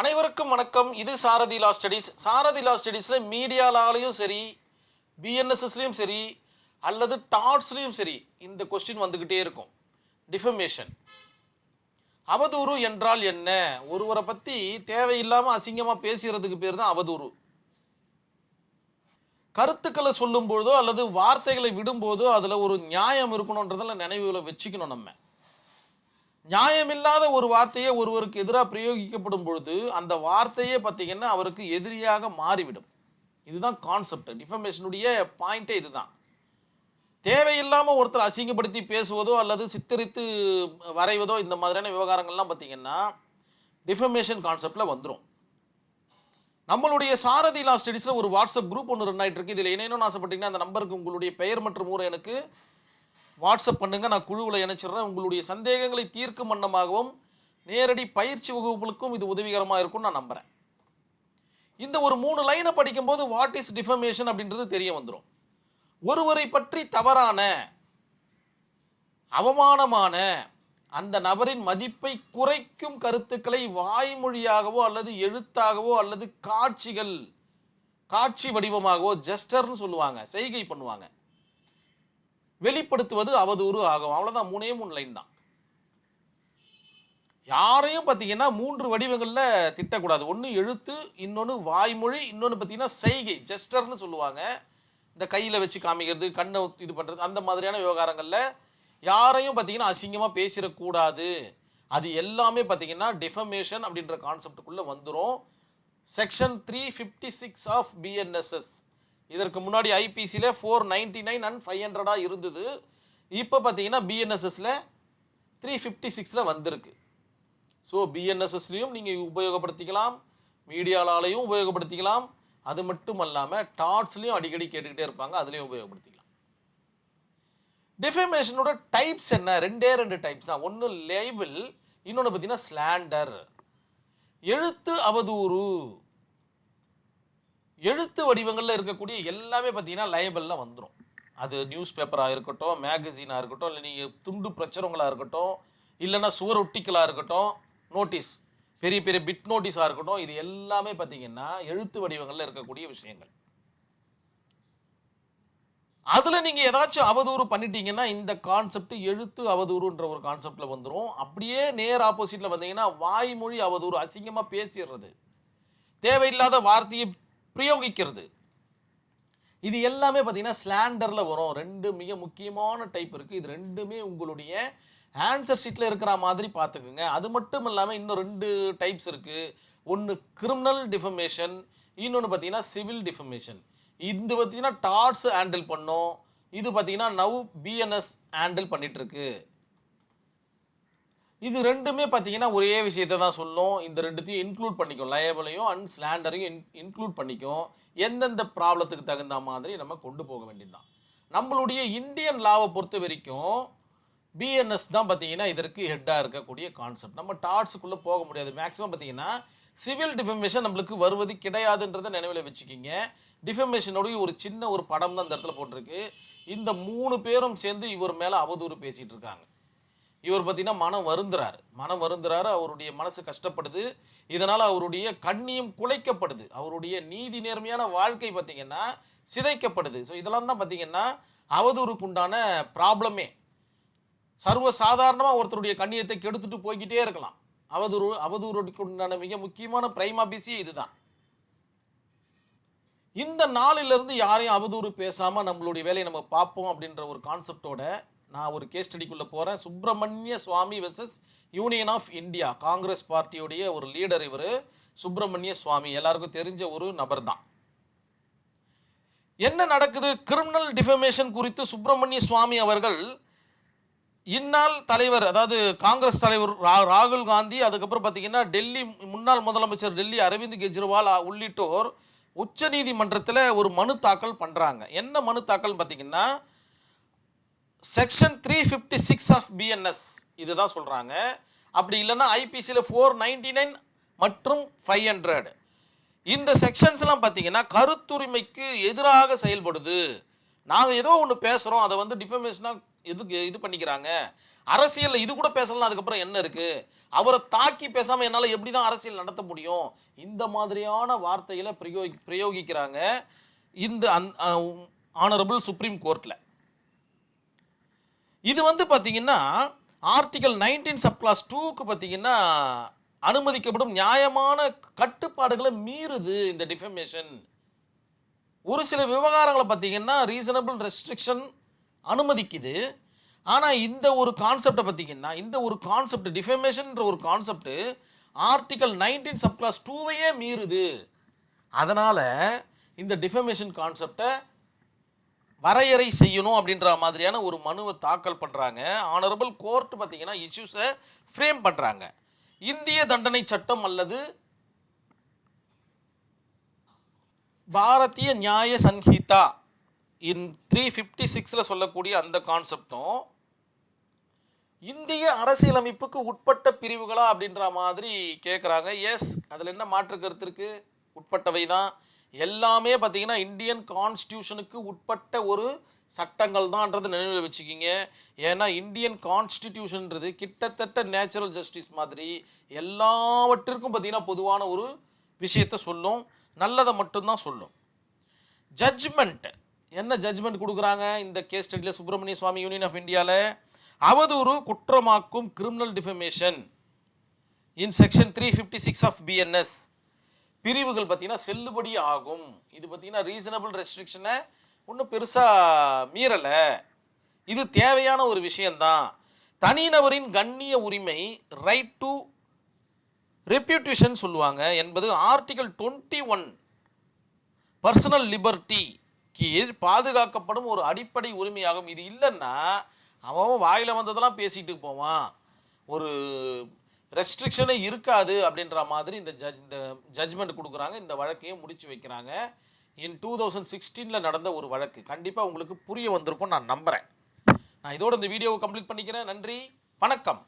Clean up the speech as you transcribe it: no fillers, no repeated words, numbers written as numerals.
அனைவருக்கும் வணக்கம். இது சாரதி லா ஸ்டடீஸ். சாரதி லா ஸ்டடீஸில் மீடியாலாலையும் சரி, பிஎன்எஸ்எஸ்லையும் சரி, அல்லது டாட்ஸ்லையும் சரி, இந்த கொஸ்டின் வந்துக்கிட்டே இருக்கும். டிஃபமேஷன், அவதூறு என்றால் என்ன? ஒருவரை பற்றி தேவையில்லாமல் அசிங்கமாக பேசுகிறதுக்கு பேர் தான் அவதூறு. கருத்துக்களை சொல்லும் பொழுதோ அல்லது வார்த்தைகளை விடும்போதோ அதில் ஒரு நியாயம் இருக்கணுன்றதில் நினைவுகளை வச்சுக்கணும். நம்ம நியாயமில்லாத ஒரு வார்த்தையே ஒருவருக்கு எதிராக பிரயோகிக்கப்படும் பொழுது அந்த வார்த்தையே பார்த்தீங்கன்னா அவருக்கு எதிரியாக மாறிவிடும். இதுதான் கான்செப்ட். டிஃபமேஷனுடைய பாயிண்டே இதுதான். தேவையில்லாமல் ஒருத்தர் அசிங்கப்படுத்தி பேசுவதோ அல்லது சித்தரித்து வரைவதோ இந்த மாதிரியான விவகாரங்கள்லாம் பார்த்தீங்கன்னா டிஃபமேஷன் கான்செப்டில் வந்துடும். நம்மளுடைய சாரதி லா ஸ்டடீஸில் ஒரு வாட்ஸ்அப் குரூப் ஒன்று ரன் ஆகிட்டு இருக்கு. இதில் இணையணும்னு ஆசைப்பட்டீங்கன்னா அந்த நம்பருக்கு உங்களுடைய பெயர் மற்றும் ஊரை எனக்கு வாட்ஸ்அப் பண்ணுங்கள். நான் குழுவில் இணைச்சிடுறேன். உங்களுடைய சந்தேகங்களை தீர்க்கும் வண்ணமாகவும் நேரடி பயிற்சி வகுப்புகளுக்கும் இது உதவிகரமாக இருக்கும்னு நான் நம்புகிறேன். இந்த ஒரு 3 லைனை படிக்கும்போது வாட் இஸ் டிஃபமேஷன் அப்படின்றது தெரிய வந்துடும். ஒருவரை பற்றி தவறான, அவமானமான, அந்த நபரின் மதிப்பை குறைக்கும் கருத்துக்களை வாய்மொழியாகவோ அல்லது எழுத்தாகவோ அல்லது காட்சி வடிவமாகவோ ஜெஸ்டர்னு சொல்லுவாங்க, செய்கை பண்ணுவாங்க, வெளிப்படுத்துவது அவதூறு ஆகும். அவ்வளோதான். 3 லைன் தான். யாரையும் பார்த்தீங்கன்னா 3 வடிவங்களில் திட்டக்கூடாது. ஒன்று எழுத்து, இன்னொன்று வாய்மொழி, இன்னொன்று பார்த்தீங்கன்னா செய்கை, ஜெஸ்டர்னு சொல்லுவாங்க. இந்த கையில் வச்சு காமிக்கிறது, கண்ணை இது பண்ணுறது, அந்த மாதிரியான விவகாரங்களில் யாரையும் பார்த்தீங்கன்னா அசிங்கமாக பேசிடக்கூடாது. அது எல்லாமே பார்த்தீங்கன்னா டிஃபமேஷன் அப்படின்ற கான்செப்டுக்குள்ளே வந்துடும். Section 356 of BNSS. இதற்கு முன்னாடி ஐபிசியில் 499 and 500 இருந்தது. இப்போ பார்த்தீங்கன்னா பிஎன்எஸ்எஸில் 356 வந்திருக்கு. ஸோ பிஎன்எஸ்எஸ்லையும் நீங்கள் உபயோகப்படுத்திக்கலாம், மீடியாலாலையும் உபயோகப்படுத்திக்கலாம். அது மட்டும் இல்லாமல் டாட்ஸ்லையும் அடிக்கடி கேட்டுக்கிட்டே இருப்பாங்க, அதுலேயும் உபயோகப்படுத்திக்கலாம். டிஃபமேஷனோட டைப்ஸ் என்ன? 2 டைப்ஸ் தான். ஒன்று லேபிள், இன்னொன்று பார்த்தீங்கன்னா ஸ்லாண்டர். எழுத்து அவதூறு, எழுத்து வடிவங்களில் இருக்கக்கூடிய எல்லாமே பார்த்தீங்கன்னா லைபிளில் வந்துடும். அது நியூஸ் பேப்பராக இருக்கட்டும், மேகசினாக இருக்கட்டும், இல்லை நீங்கள் துண்டு பிரச்சுரங்களாக இருக்கட்டும், இல்லைன்னா சுவர் ஒட்டிக்கலாக இருக்கட்டும், நோட்டீஸ், பெரிய பெரிய பிட் நோட்டீஸாக இருக்கட்டும், இது எல்லாமே பார்த்தீங்கன்னா எழுத்து வடிவங்களில் இருக்கக்கூடிய விஷயங்கள். அதில் நீங்கள் ஏதாச்சும் அவதூறு பண்ணிட்டீங்கன்னா இந்த கான்செப்ட் எழுத்து அவதூறுன்ற ஒரு கான்செப்டில் வந்துடும். அப்படியே நேர் ஆப்போசிட்டில் வந்தீங்கன்னா வாய்மொழி அவதூறு, அசிங்கமாக பேசிடுறது, தேவையில்லாத வார்த்தையை பிரயோகிக்கிறது, இது எல்லாமே பார்த்தீங்கன்னா ஸ்லாண்டரில் வரும். 2 மிக முக்கியமான டைப் இருக்குது. இது 2மே உங்களுடைய ஆன்சர் ஷீட்டில் இருக்கிற மாதிரி பார்த்துக்குங்க. அது மட்டும் இல்லாமல் இன்னும் 2 டைப்ஸ் இருக்குது. ஒன்று கிரிமினல் டிஃபமேஷன், இன்னொன்று பார்த்தீங்கன்னா சிவில் டிஃபமேஷன். இது பார்த்தீங்கன்னா டாட்ஸ் ஹேண்டில் பண்ணும். இது பார்த்தீங்கன்னா நவ் பிஎன்எஸ் ஹேண்டில் பண்ணிகிட்ருக்கு. இது 2மே பார்த்தீங்கன்னா ஒரே விஷயத்தை தான் சொல்லும். இந்த 2த்தையும் இன்க்ளூட் பண்ணிக்கும், லயபிளையும் அண்ட் ஸ்லாண்டரையும் இன்க்ளூட் பண்ணிக்கும். எந்தெந்த ப்ராப்ளத்துக்கு தகுந்த மாதிரி நம்ம கொண்டு போக வேண்டியது தான். நம்மளுடைய இந்தியன் லாவை பொறுத்த வரைக்கும் பிஎன்எஸ் தான் பார்த்தீங்கன்னா இதற்கு ஹெட்டாக இருக்கக்கூடிய கான்செப்ட். நம்ம டாட்ஸுக்குள்ளே போக முடியாது. மேக்ஸிமம் பார்த்தீங்கன்னா சிவில் டிஃபமேஷன் நம்மளுக்கு வருவது கிடையாதுன்றதை நினைவில் வச்சுக்கிங்க. டிஃபமேஷனோடைய ஒரு சின்ன ஒரு படம் தான் இந்த இடத்துல போட்டிருக்கு. இந்த 3 பேரும் சேர்ந்து இவர் மேலே அவதூறு பேசிகிட்டு இருக்காங்க. இவர் பார்த்தீங்கன்னா மனம் வருந்துறாரு, அவருடைய மனசு கஷ்டப்படுது. இதனால் அவருடைய கண்ணியம் குலைக்கப்படுது, அவருடைய நீதி நேர்மையான வாழ்க்கை பார்த்தீங்கன்னா சிதைக்கப்படுது. ஸோ இதெல்லாம் தான் பார்த்தீங்கன்னா அவதூறுக்குண்டான ப்ராப்ளமே. சர்வசாதாரணமாக ஒருத்தருடைய கண்ணியத்தை கெடுத்துட்டு போய்கிட்டே இருக்கலாம். அவதூறுக்குண்டான மிக முக்கியமான பிரைமா பேசியே இதுதான். இந்த நாளிலிருந்து யாரையும் அவதூறு பேசாமல் நம்மளுடைய வேலையை நம்ம பார்ப்போம் அப்படின்ற ஒரு கான்செப்டோட நான் ஒரு கேஸ் ஸ்டடிக்குள்ளே போகிறேன். Subramanian Swamy versus Union of India, Congress பார்ட்டியுடைய ஒரு லீடர் இவர் சுப்பிரமணிய சுவாமி. எல்லாருக்கும் தெரிஞ்ச ஒரு நபர் தான். என்ன நடக்குது? கிரிமினல் டிஃபமேஷன் குறித்து சுப்பிரமணிய சுவாமி அவர்கள் இந்நாள் தலைவர், அதாவது காங்கிரஸ் தலைவர் ராகுல் காந்தி, அதுக்கப்புறம் பார்த்தீங்கன்னா டெல்லி முன்னாள் முதலமைச்சர் டெல்லி அரவிந்த் கெஜ்ரிவால் உள்ளிட்டோர் உச்ச நீதிமன்றத்தில் ஒரு மனு தாக்கல் பண்ணுறாங்க. என்ன மனு தாக்கல் பார்த்தீங்கன்னா செக்ஷன் 356 ஆஃப் பிஎன்எஸ் இதுதான் சொல்கிறாங்க. அப்படி இல்லைன்னா ஐபிசியில் 499 மற்றும் 500 இந்த செக்ஷன்ஸ்லாம் பார்த்தீங்கன்னா கருத்துரிமைக்கு எதிராக செயல்படுது. நாங்கள் ஏதோ ஒன்று பேசுகிறோம், அதை வந்து டிஃபமேஷனாக இது பண்ணிக்கிறாங்க. அரசியலில் இது கூட பேசலாம், அதுக்கப்புறம் என்ன இருக்கு, அவரை தாக்கி பேசாமல் என்னால் எப்படி தான் அரசியல் நடத்த முடியும், இந்த மாதிரியான வார்த்தைகளை பிரயோகிக்கிறாங்க இந்த ஆனரபிள் சுப்ரீம் கோர்ட்டில். இது பார்த்தீங்கன்னா ஆர்டிகல் 19 சப்கிளாஸ் 2க்கு பார்த்தீங்கன்னா அனுமதிக்கப்படும் நியாயமான கட்டுப்பாடுகளை மீறுது இந்த டிஃபமேஷன். ஒரு சில விவகாரங்களை பார்த்தீங்கன்னா ரீசனபிள் ரெஸ்ட்ரிக்ஷன் அனுமதிக்குது. ஆனால் இந்த ஒரு கான்செப்டை பார்த்தீங்கன்னா, இந்த ஒரு கான்செப்ட் டிஃபமேஷன்ற ஒரு கான்செப்ட் ஆர்டிகல் 19 சப்கிளாஸ் 2வையே மீறுது. அதனால் இந்த டிஃபமேஷன் கான்செப்டை வரையறை செய்யணும் அப்படின்ற மாதிரியான ஒரு மனுவை தாக்கல் பண்ணுறாங்க. ஆனரபிள் கோர்ட் பார்த்தீங்கன்னா இஷ்யூஸை ஃப்ரேம் பண்ணுறாங்க. இந்திய தண்டனை சட்டம் அல்லது பாரதிய நியாய சன்ஹிதா இன் 356 சொல்லக்கூடிய அந்த கான்செப்டும் இந்திய அரசியலமைப்புக்கு உட்பட்ட பிரிவுகளா அப்படின்ற மாதிரி கேட்குறாங்க. எஸ், அதில் என்ன மாற்று கருத்து இருக்குது? உட்பட்டவை தான். எல்லாமே பார்த்தீங்கன்னா இந்தியன் கான்ஸ்டியூஷனுக்கு உட்பட்ட ஒரு சட்டங்கள் தான்ன்றது நினைவில் வச்சுக்கிங்க. ஏன்னா இந்தியன் கான்ஸ்டிடியூஷன்ன்றது கிட்டத்தட்ட நேச்சுரல் ஜஸ்டிஸ் மாதிரி எல்லாவற்றிற்கும் பார்த்தீங்கன்னா பொதுவான ஒரு விஷயத்தை சொல்லும், நல்லதை மட்டும்தான் சொல்லும். ஜட்ஜ்மெண்ட் என்ன ஜட்ஜ்மெண்ட் கொடுக்குறாங்க இந்த கேஸ் ஸ்டடியில்? சுப்பிரமணிய சுவாமி யூனியன் ஆஃப் இந்தியாவில் அவதூறு குற்றமாக்கும் criminal defamation in section 356 of BNS பிரிவுகள் பார்த்தீங்கன்னா செல்லுபடி ஆகும். இது பார்த்தீங்கன்னா ரீசனபிள் ரெஸ்ட்ரிக்ஷனை ஒன்றும் பெருசாக மீறலை, இது தேவையான ஒரு விஷயந்தான். தனிநபரின் கண்ணிய உரிமை ரைட் டு ரெப்யூட்டேஷன் சொல்லுவாங்க என்பது ஆர்டிகல் 21 பர்சனல் லிபர்ட்டி கீழ் பாதுகாக்கப்படும் ஒரு அடிப்படை உரிமையாகும். இது இல்லைன்னா அவன் வாயில் வந்ததெல்லாம் பேசிட்டு போவான், ஒரு ரெஸ்ட்ரிக்ஷனே இருக்காது அப்படின்ற மாதிரி இந்த ஜட்ஜ்மெண்ட் கொடுக்குறாங்க. இந்த வழக்கையும் முடிச்சு வைக்கிறாங்க. இன் 2016 நடந்த ஒரு வழக்கு. கண்டிப்பாக உங்களுக்கு புரிய வந்திருக்கும் நான் நம்புகிறேன். நான் இதோட இந்த வீடியோவை கம்ப்ளீட் பண்ணிக்கிறேன். நன்றி, வணக்கம்.